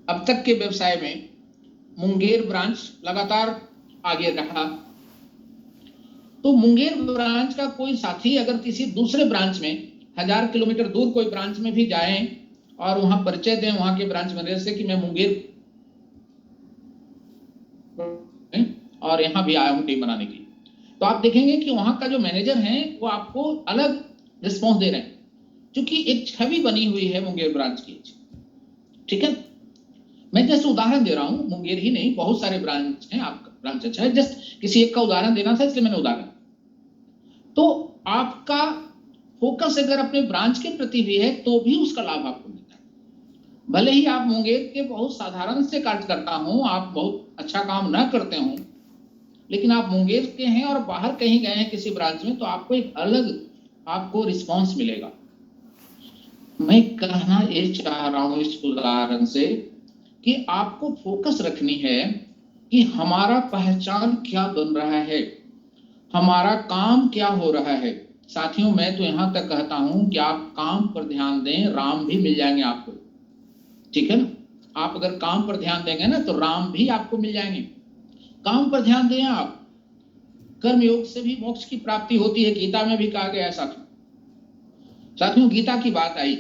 अब तक के व्यवसाय में मुंगेर ब्रांच लगातार आगे रहा। तो मुंगेर ब्रांच का कोई साथी अगर किसी दूसरे ब्रांच में 1000 किलोमीटर दूर कोई ब्रांच में भी जाए और वहां परिचय दें वहां के ब्रांच मैनेजर से कि मैं मुंगेर और यहाँ भी आया हूं टीम बनाने की, तो आप देखेंगे कि वहां का जो मैनेजर है वो आपको अलग रिस्पॉन्स दे रहे हैं, क्योंकि एक छवि बनी हुई है मुंगेर ब्रांच की। ठीक है, मैं जस्ट उदाहरण दे रहा हूं, मुंगेर ही नहीं बहुत सारे ब्रांच हैं, आपका ब्रांच अच्छा है, जस्ट किसी एक का उदाहरण देना था इसलिए मैंने उदाहरण। तो आपका फोकस अगर अपने ब्रांच के प्रति भी है तो भी उसका लाभ आपको मिलता है। भले ही आप मुंगेर के बहुत साधारण से कार्यकर्ता हो, आप बहुत अच्छा काम ना करते हो, लेकिन आप मुंगेर के हैं और बाहर कहीं गए हैं किसी ब्रांच में, तो आपको एक अलग आपको रिस्पांस मिलेगा। मैं कहना ये चाह रहा हूं इस उदाहरण से कि आपको फोकस रखनी है कि हमारा पहचान क्या बन रहा है, हमारा काम क्या हो रहा है। साथियों, मैं तो यहां तक कहता हूं कि आप काम पर ध्यान दें, राम भी मिल जाएंगे आपको। ठीक है ना, आप अगर काम पर ध्यान देंगे ना तो राम भी आपको मिल जाएंगे। काम पर ध्यान दें आप, कर्म योग से भी मोक्ष की प्राप्ति होती है, गीता में भी कहा गया है। साथियों गीता की बात आई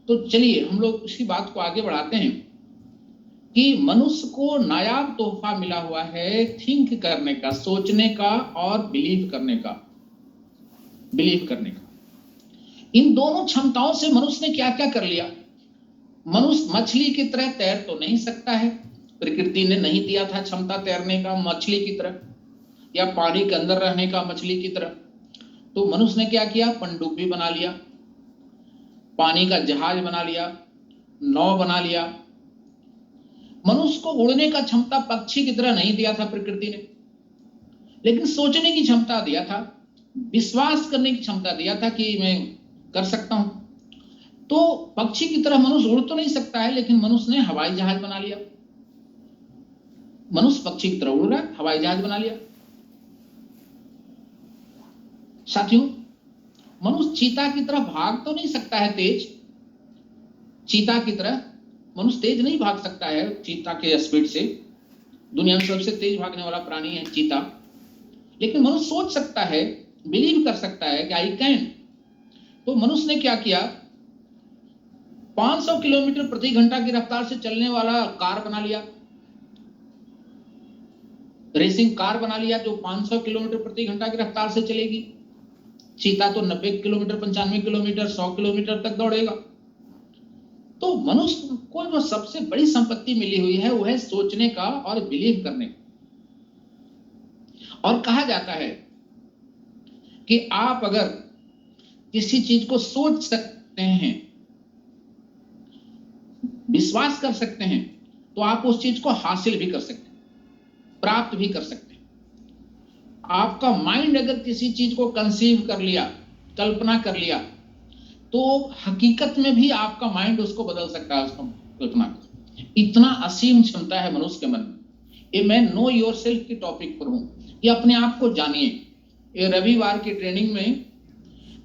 तो चलिए हम लोग उसी बात को आगे बढ़ाते हैं कि मनुष्य को नायाब तोहफा मिला हुआ है थिंक करने का, सोचने का और बिलीव करने का। इन दोनों क्षमताओं से मनुष्य ने क्या क्या कर लिया। मनुष्य मछली की तरह तैर तो नहीं सकता है, प्रकृति ने नहीं दिया था क्षमता तैरने का मछली की तरह या पानी के अंदर रहने का मछली की तरह। तो मनुष्य ने क्या किया, पनडुब्बी बना लिया, पानी का जहाज बना लिया, नाव बना लिया। मनुष्य को उड़ने का क्षमता पक्षी की तरह नहीं दिया था प्रकृति ने, लेकिन सोचने की क्षमता दिया था, विश्वास करने की क्षमता दिया था कि मैं कर सकता हूं। तो पक्षी की तरह मनुष्य उड़ तो नहीं सकता है, लेकिन मनुष्य ने हवाई जहाज बना लिया। मनुष्य पक्षी की तरह उड़ रहा है, हवाई जहाज बना लिया। साथियों, मनुष्य चीता की तरह भाग तो नहीं सकता है तेज, चीता की तरह मनुष्य तेज नहीं भाग सकता है चीता के स्पीड से। दुनिया में सबसे तेज भागने वाला प्राणी है चीता, लेकिन मनुष्य सोच सकता है, बिलीव कर सकता है कि आई कैन। तो मनुष्य ने क्या किया, 500 किलोमीटर प्रति घंटा की रफ्तार से चलने वाला कार बना लिया, रेसिंग कार बना लिया जो 500 किलोमीटर प्रति घंटा की रफ्तार से चलेगी। चीता तो 90 किलोमीटर 95 किलोमीटर 100 किलोमीटर तक दौड़ेगा। तो मनुष्य को जो सबसे बड़ी संपत्ति मिली हुई है वो है सोचने का और बिलीव करने का। और कहा जाता है कि आप अगर किसी चीज को सोच सकते हैं, विश्वास कर सकते हैं, तो आप उस चीज को हासिल भी कर सकते हैं, प्राप्त भी कर सकते हैं। आपका माइंड अगर किसी चीज को कंसीव कर लिया, कल्पना कर लिया, तो हकीकत में भी आपका माइंड उसको बदल सकता है, उसको कल्पना को। इतना असीम क्षमता है मनुष्य के मन में। ये मैं नो योर सेल्फ की टॉपिक पर हूं, ये अपने आप को जानिए। ये रविवार की ट्रेनिंग में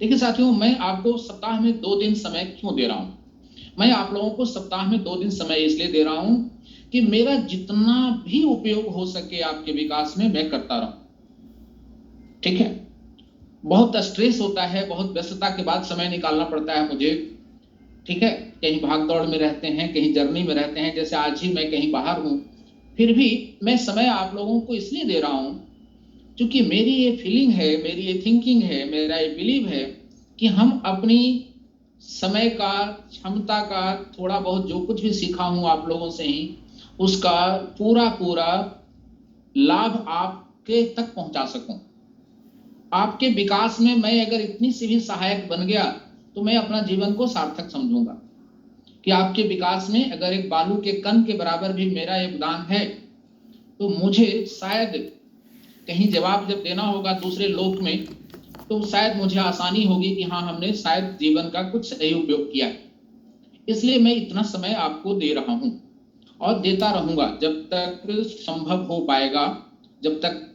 देखिए साथियों, मैं आपको सप्ताह में 2 दिन समय क्यों दे रहा हूं। मैं आप लोगों को सप्ताह में 2 दिन समय इसलिए दे रहा हूं कि मेरा जितना भी उपयोग हो सके आपके विकास में मैं करता रहूं। ठीक है, बहुत स्ट्रेस होता है, बहुत व्यस्तता के बाद समय निकालना पड़ता है मुझे। ठीक है, कहीं भाग दौड़ में रहते हैं, कहीं जर्नी में रहते हैं, जैसे आज ही मैं कहीं बाहर हूं, फिर भी मैं समय आप लोगों को इसलिए दे रहा हूं क्योंकि मेरी ये फीलिंग है, मेरी ये थिंकिंग है, मेरा ये बिलीव है कि हम अपनी समय का, क्षमता का थोड़ा बहुत जो कुछ भी सीखा हूं आप लोगों से ही, उसका पूरा पूरा लाभ आपके तक पहुंचा सकूं। आपके विकास में मैं अगर इतनी सी भी सहायक बन गया तो मैं अपना जीवन को सार्थक समझूंगा कि आपके विकास में अगर एक बालू के कण के बराबर भी मेरा योगदान है, तो मुझे शायद कहीं जवाब जब देना होगा दूसरे लोक में, तो शायद मुझे आसानी होगी कि हाँ हमने शायद जीवन का कुछ सही उपयोग किया है। इसलिए मैं इतना समय आपको दे रहा हूं और देता रहूंगा जब तक संभव हो पाएगा, जब तक